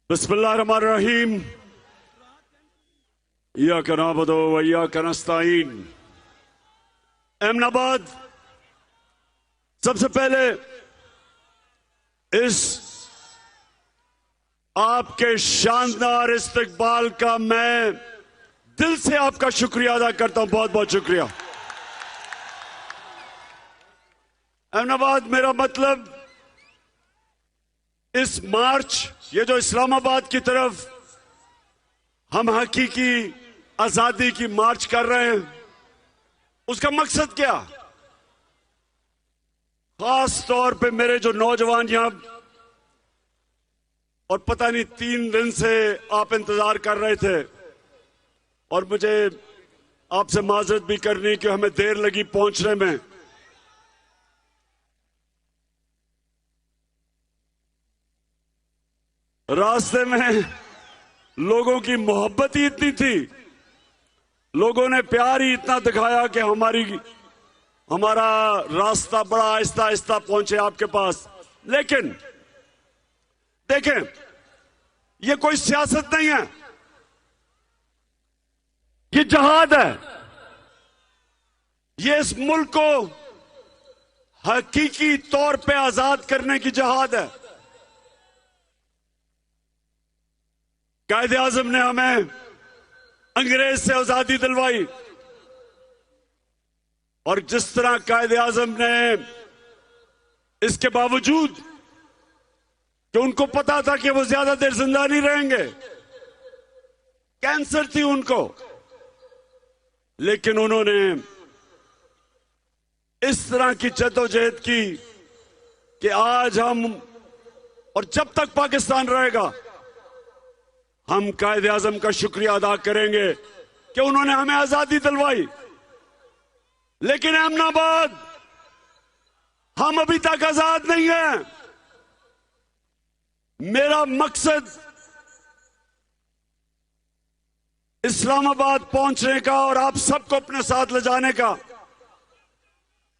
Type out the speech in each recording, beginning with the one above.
बिस्मिल्लाहिर्रहमानिर्रहीम। इय्याका नअबुदु व इय्याका नस्तईन। अहमदाबाद सबसे पहले इस आपके शानदार इस्तकबाल का मैं दिल से आपका शुक्रिया अदा करता हूं। बहुत बहुत शुक्रिया। अहमदाबाद मेरा मतलब इस मार्च, ये जो इस्लामाबाद की तरफ हम हकीकी आजादी की मार्च कर रहे हैं, उसका मकसद क्या? खास तौर पे मेरे जो नौजवान यहां और पता नहीं 3 दिन से आप इंतजार कर रहे थे, और मुझे आपसे माजरत भी करनी कि हमें देर लगी पहुंचने में। रास्ते में लोगों की मोहब्बत ही इतनी थी, लोगों ने प्यार ही इतना दिखाया कि हमारा रास्ता बड़ा आहिस्ता आहिस्ता पहुंचे आपके पास। लेकिन देखें, ये कोई सियासत नहीं है, ये जहाद है। ये इस मुल्क को हकीकी तौर पे आजाद करने की जहाद है। कायदे आजम ने हमें अंग्रेज से आजादी दिलवाई, और जिस तरह कायदे आजम ने इसके बावजूद कि उनको पता था कि वो ज्यादा देर जिंदा नहीं रहेंगे, कैंसर थी उनको, लेकिन उन्होंने इस तरह की जद्दोजहद की कि आज हम, और जब तक पाकिस्तान रहेगा, हम कायदे आजम का शुक्रिया अदा करेंगे कि उन्होंने हमें आजादी दिलवाई। लेकिन अहमदाबाद, हम अभी तक आजाद नहीं हैं। मेरा मकसद इस्लामाबाद पहुंचने का और आप सबको अपने साथ ले जाने का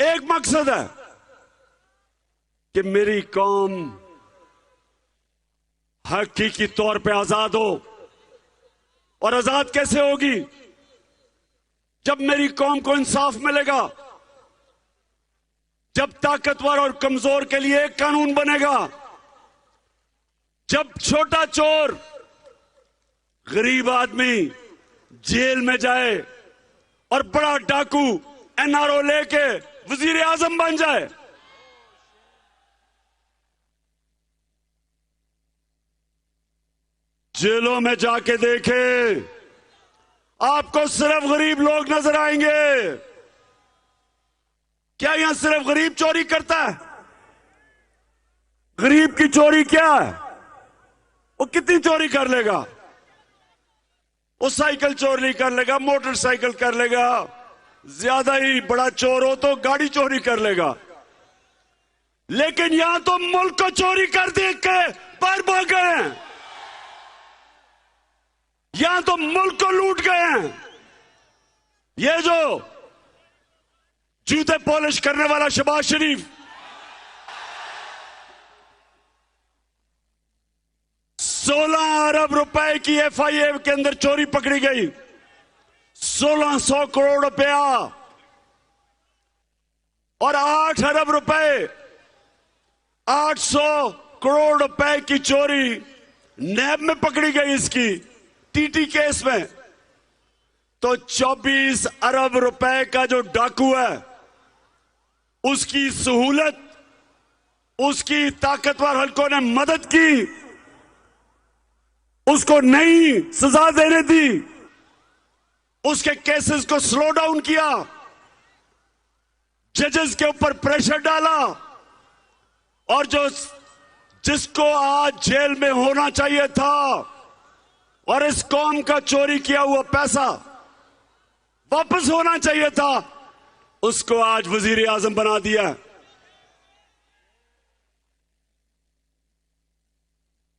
एक मकसद है कि मेरी कौम हकीकी तौर पे आजाद हो। और आजाद कैसे होगी? जब मेरी कौम को इंसाफ मिलेगा, जब ताकतवर और कमजोर के लिए एक कानून बनेगा, जब छोटा चोर, गरीब आदमी जेल में जाए और बड़ा डाकू एनआरओ लेके वजीर आजम बन जाए। जेलों में जाके देखे, आपको सिर्फ गरीब लोग नजर आएंगे। क्या यहां सिर्फ गरीब चोरी करता है? गरीब की चोरी क्या है? वो कितनी चोरी कर लेगा? वो साइकिल चोरी कर लेगा, मोटरसाइकिल कर लेगा, ज्यादा ही बड़ा चोर हो तो गाड़ी चोरी कर लेगा। लेकिन यहां तो मुल्क को चोरी कर देख के बाहर भाग गए हैं। यहां तो मुल्क को लूट गए हैं। ये जो जूते पॉलिश करने वाला शहबाज शरीफ, 16 अरब रुपए की एफआईए के अंदर चोरी पकड़ी गई। 1600 करोड़ रुपया और 8 अरब रुपए, 800 करोड़ रुपए की चोरी नैब में पकड़ी गई इसकी टीटी केस में। तो 24 अरब रुपए का जो डाकू है, उसकी सहूलत, उसकी ताकतवर हलकों ने मदद की, उसको नई सजा देने दी, उसके केसेस को स्लो डाउन किया, जजेस के ऊपर प्रेशर डाला, और जिसको आज जेल में होना चाहिए था और इस कौम का चोरी किया हुआ पैसा वापस होना चाहिए था, उसको आज वजीर आजम बना दिया।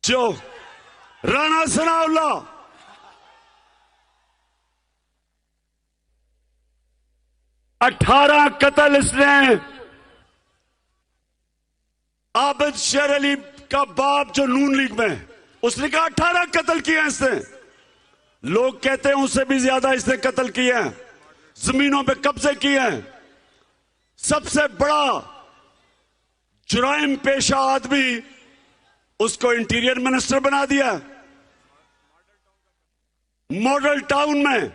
जो राणा सनाउल्लाह, अठारह कत्ल इसने आबिद शेर अली का बाप जो नून लीग में, उसने कहा 18 कत्ल किए हैं इसने। लोग कहते हैं उससे भी ज्यादा इसने कत्ल किए हैं, जमीनों पे कब्जे किए हैं। सबसे बड़ा जुराइम पेशा आदमी, उसको इंटीरियर मिनिस्टर बना दिया। मॉडल टाउन में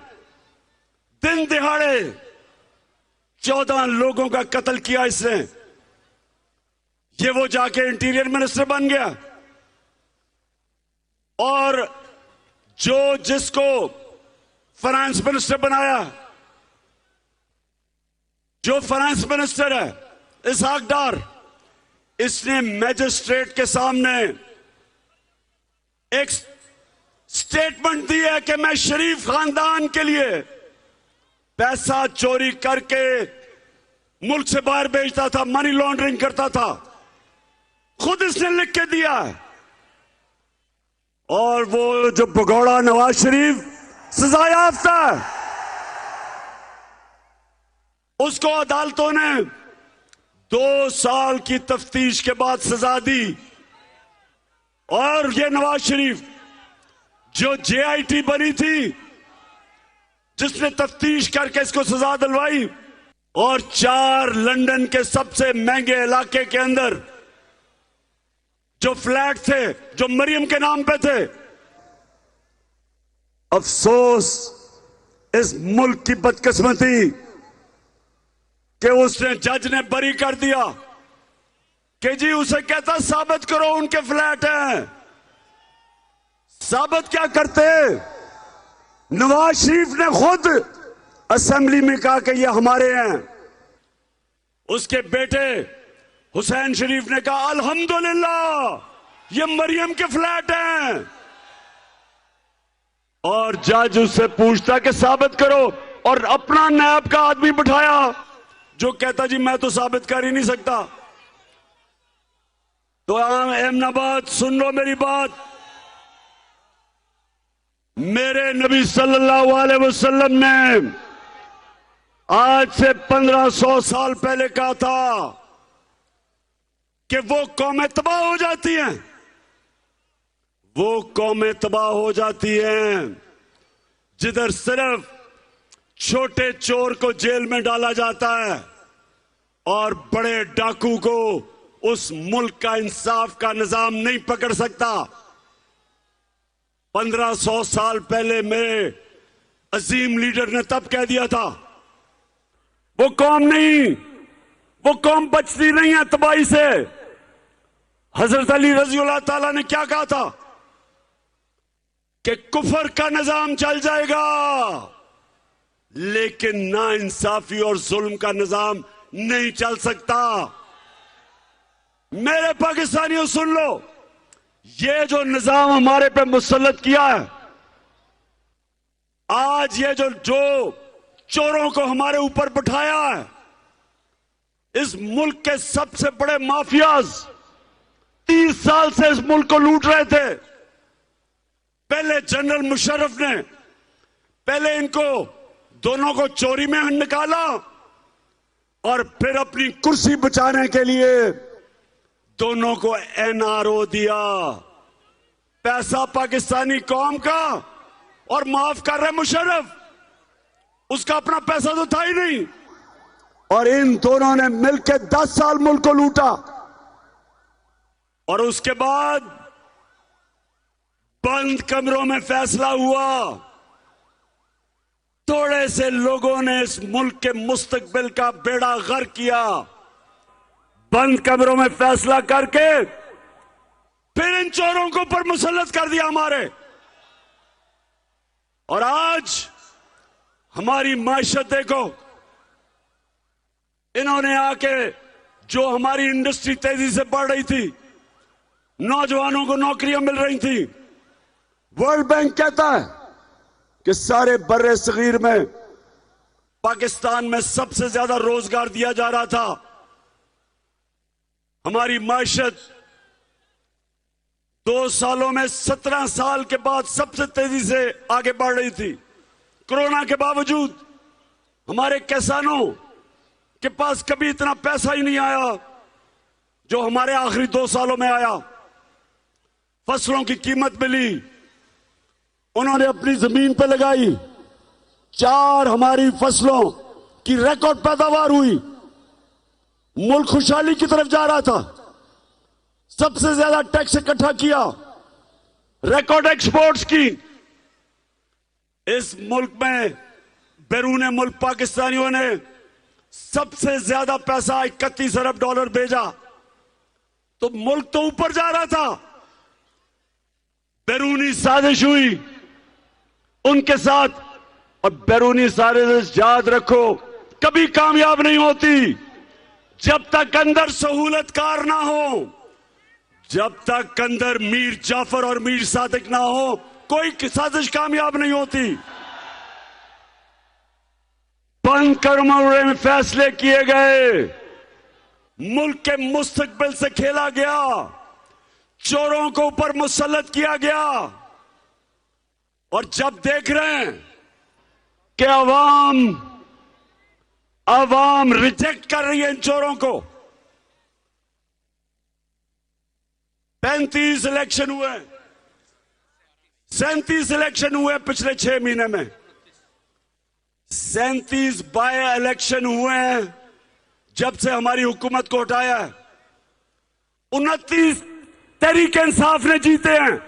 दिन दिहाड़े 14 लोगों का कत्ल किया इसने। ये वो जाके इंटीरियर मिनिस्टर बन गया। और जिसको फाइनेंस मिनिस्टर बनाया, जो फाइनेंस मिनिस्टर है इसहाक डार, इसने मैजिस्ट्रेट के सामने एक स्टेटमेंट दी है कि मैं शरीफ खानदान के लिए पैसा चोरी करके मुल्क से बाहर भेजता था, मनी लॉन्ड्रिंग करता था। खुद इसने लिख के दिया है। और वो जो भगौड़ा नवाज शरीफ सजा याफ्ता है, उसको अदालतों ने 2 साल की तफ्तीश के बाद सजा दी। और ये नवाज शरीफ जो JIT बनी थी, जिसने तफ्तीश करके इसको सजा दिलवाई, और 4 लंदन के सबसे महंगे इलाके के अंदर जो फ्लैट थे, जो मरियम के नाम पे थे। अफसोस इस मुल्क की बदकिस्मती कि उसने, जज ने बरी कर दिया कि जी उसे कहता साबित करो उनके फ्लैट हैं। साबित क्या करते? नवाज शरीफ ने खुद असेंबली में कहा कि ये हमारे हैं। उसके बेटे हुसैन शरीफ ने कहा अल्हम्दुलिल्लाह ये मरियम के फ्लैट हैं। और जज उससे पूछता कि साबित करो, और अपना नायब का आदमी बिठाया जो कहता जी मैं तो साबित कर ही नहीं सकता। तो अहमदाबाद सुन लो मेरी बात। मेरे नबी सल्लल्लाहु अलैहि वसल्लम ने आज से 1500 साल पहले कहा था कि वो कौमें तबाह हो जाती हैं, वो कौमें तबाह हो जाती हैं जिधर सिर्फ छोटे चोर को जेल में डाला जाता है और बड़े डाकू को उस मुल्क का इंसाफ का निजाम नहीं पकड़ सकता। 1500 साल पहले मेरे अजीम लीडर ने तब कह दिया था, वो कौम नहीं, वो कौम बचती नहीं है तबाही से। हजरत अली रजी अल्लाह ताला ने क्या कहा था कि कुफर का निजाम चल जाएगा लेकिन ना इंसाफी और जुल्म का निजाम नहीं चल सकता। मेरे पाकिस्तानियों सुन लो, ये जो निजाम हमारे पे मुसल्लत किया है, आज ये जो चोरों को हमारे ऊपर बिठाया है, इस मुल्क के सबसे बड़े माफियाज 30 साल से इस मुल्क को लूट रहे थे। पहले जनरल मुशर्रफ ने पहले इनको दोनों को चोरी में निकाला और फिर अपनी कुर्सी बचाने के लिए दोनों को NRO दिया, पैसा पाकिस्तानी कौम का, और माफ कर रहे मुशर्रफ, उसका अपना पैसा तो था ही नहीं। और इन दोनों ने मिलकर 10 साल मुल्क को लूटा। और उसके बाद बंद कमरों में फैसला हुआ, थोड़े से लोगों ने इस मुल्क के मुस्तकबिल का बेड़ा गर्क किया। बंद कमरों में फैसला करके फिर इन चोरों को ऊपर मुसल्लत कर दिया हमारे। और आज हमारी माशत देखो, इन्होंने आके जो हमारी इंडस्ट्री तेजी से बढ़ रही थी, नौजवानों को नौकरियां मिल रही थी। वर्ल्ड बैंक कहता है कि सारे बर्रे सगीर में पाकिस्तान में सबसे ज्यादा रोजगार दिया जा रहा था। हमारी माशत 2 सालों में 17 साल के बाद सबसे तेजी से आगे बढ़ रही थी। कोरोना के बावजूद हमारे किसानों के पास कभी इतना पैसा ही नहीं आया जो हमारे आखिरी 2 सालों में आया। फसलों की कीमत मिली, उन्होंने अपनी जमीन पे लगाई, 4 हमारी फसलों की रिकॉर्ड पैदावार हुई, मुल्क खुशहाली की तरफ जा रहा था, सबसे ज्यादा टैक्स इकट्ठा किया, रिकॉर्ड एक्सपोर्ट्स की। इस मुल्क में बैरून मुल्क पाकिस्तानियों ने सबसे ज्यादा पैसा $31 अरब भेजा, तो मुल्क तो ऊपर जा रहा था। बैरूनी साजिश हुई उनके साथ, और बैरूनी साजिश याद रखो कभी कामयाब नहीं होती जब तक अंदर सहूलतकार ना हो, जब तक अंदर मीर जाफर और मीर सादिक ना हो, कोई साजिश कामयाब नहीं होती। बंद कमरे में फैसले किए गए, मुल्क के मुस्तकबिल से खेला गया, चोरों को ऊपर मुसल्लत किया गया। और जब देख रहे हैं कि अवाम रिजेक्ट कर रही है इन चोरों को, 35 इलेक्शन हुए, 37 इलेक्शन हुए पिछले 6 महीने में, 37 बाय इलेक्शन हुए हैं जब से हमारी हुकूमत को हटाया है। 29 तहरीक इंसाफ ने जीते हैं।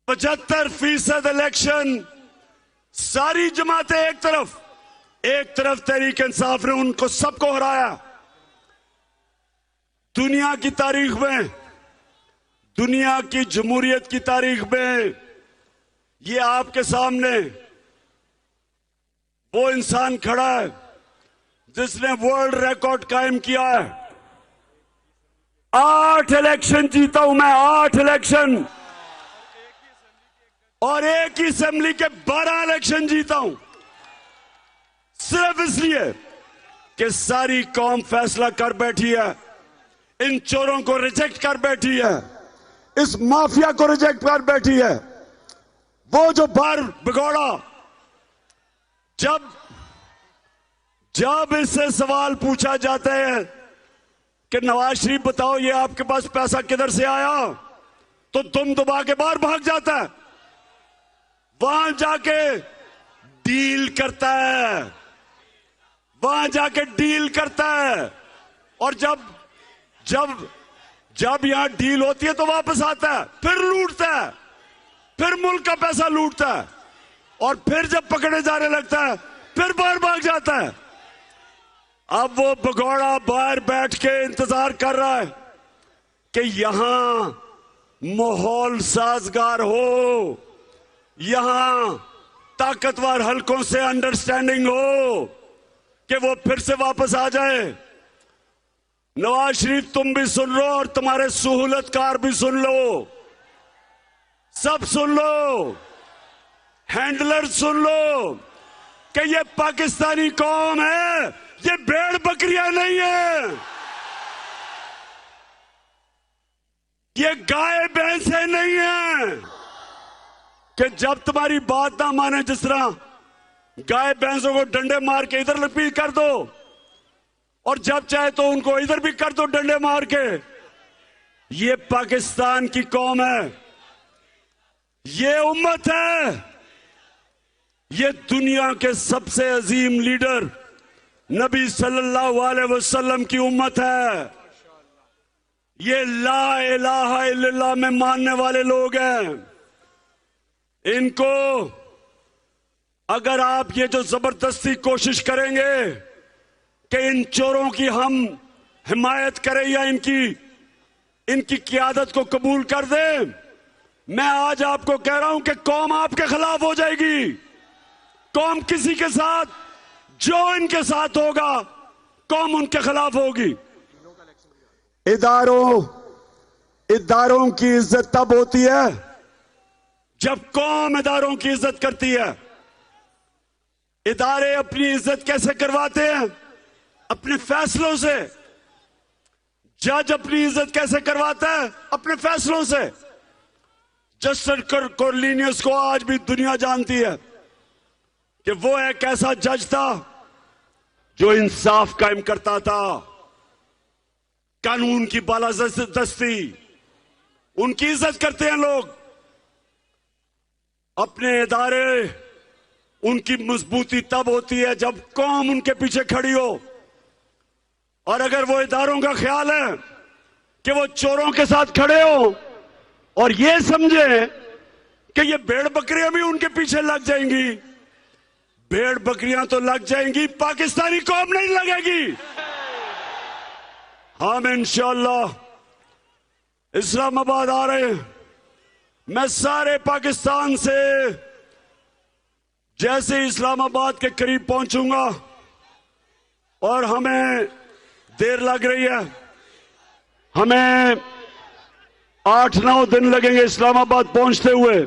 75% इलेक्शन सारी जमातें एक तरफ तहरीक इंसाफ ने उनको सबको हराया। दुनिया की तारीख में, दुनिया की जमहूरियत की तारीख में ये आपके सामने वो इंसान खड़ा है जिसने वर्ल्ड रिकॉर्ड कायम किया है। 8 इलेक्शन जीता हूं मैं, 8 इलेक्शन, और एक ही असेंबली के 12 इलेक्शन जीता हूं, सिर्फ इसलिए कि सारी कौम फैसला कर बैठी है, इन चोरों को रिजेक्ट कर बैठी है, इस माफिया को रिजेक्ट कर बैठी है। वो जो बार भगोड़ा, जब इससे सवाल पूछा जाता है कि नवाज शरीफ बताओ ये आपके पास पैसा किधर से आया, तो तुम दबा के बाहर भाग जाता है, वहां जाके डील करता है, वहां जाके डील करता है, और जब यहां डील होती है तो वापस आता है, फिर लूटता है, फिर मुल्क का पैसा लूटता है, और फिर जब पकड़े जाने लगता है फिर बाहर भाग जाता है। अब वो भगोड़ा बाहर बैठ के इंतजार कर रहा है कि यहां माहौल साजगार हो, यहां ताकतवर हलकों से अंडरस्टैंडिंग हो कि वो फिर से वापस आ जाए। नवाज शरीफ तुम भी सुन लो और तुम्हारे सहूलतकार भी सुन लो, सब सुन लो, हैंडलर सुन लो कि ये पाकिस्तानी कौम है, ये भेड़ बकरियां नहीं है, ये गाय भैंसे नहीं है कि जब तुम्हारी बात ना माने, जिस तरह गाय भैंसों को डंडे मार के इधर लपीट कर दो और जब चाहे तो उनको इधर भी कर दो डंडे मार के। ये पाकिस्तान की कौम है, ये उम्मत है, ये दुनिया के सबसे अजीम लीडर नबी सल्लल्लाहु अलैहि वसल्लम की उम्मत है। ये ला इलाहा इल्लल्लाह में मानने वाले लोग हैं। इनको अगर आप ये जो जबरदस्ती कोशिश करेंगे कि इन चोरों की हम हिमायत करें या इनकी क़ियादत को कबूल कर दें, मैं आज आपको कह रहा हूं कि कौम आपके खिलाफ हो जाएगी। कौम किसी के साथ, जो इनके साथ होगा कौम उनके खिलाफ होगी। इदारों की इज्जत तब होती है जब कौम इदारों की इज्जत करती है। इदारे अपनी इज्जत कैसे करवाते हैं? अपने फैसलों से। जज अपनी इज्जत कैसे करवाता है? अपने फैसलों से। जस्टिस कॉर्लिनियस को आज भी दुनिया जानती है कि वो एक ऐसा जज था जो इंसाफ कायम करता था। कानून की बालादस्ती, उनकी इज्जत करते हैं लोग। अपने इदारे, उनकी मजबूती तब होती है जब कौम उनके पीछे खड़ी हो। और अगर वो इदारों का ख्याल है कि वो चोरों के साथ खड़े हो और ये समझे कि ये भेड़ बकरियां भी उनके पीछे लग जाएंगी, भेड़ बकरियां तो लग जाएंगी, पाकिस्तानी कौम नहीं लगेगी। हम इंशाअल्लाह इस्लामाबाद आ रहे हैं। मैं सारे पाकिस्तान से जैसे इस्लामाबाद के करीब पहुंचूंगा, और हमें देर लग रही है, हमें 8-9 दिन लगेंगे इस्लामाबाद पहुंचते हुए।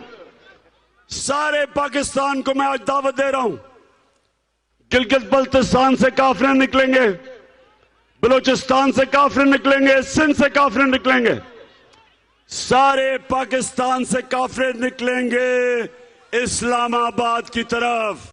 सारे पाकिस्तान को मैं आज दावत दे रहा हूं, गिलगित बल्तिस्तान से काफिले निकलेंगे, बलूचिस्तान से काफिले निकलेंगे, सिंध से काफिले निकलेंगे, सारे पाकिस्तान से काफिले निकलेंगे इस्लामाबाद की तरफ।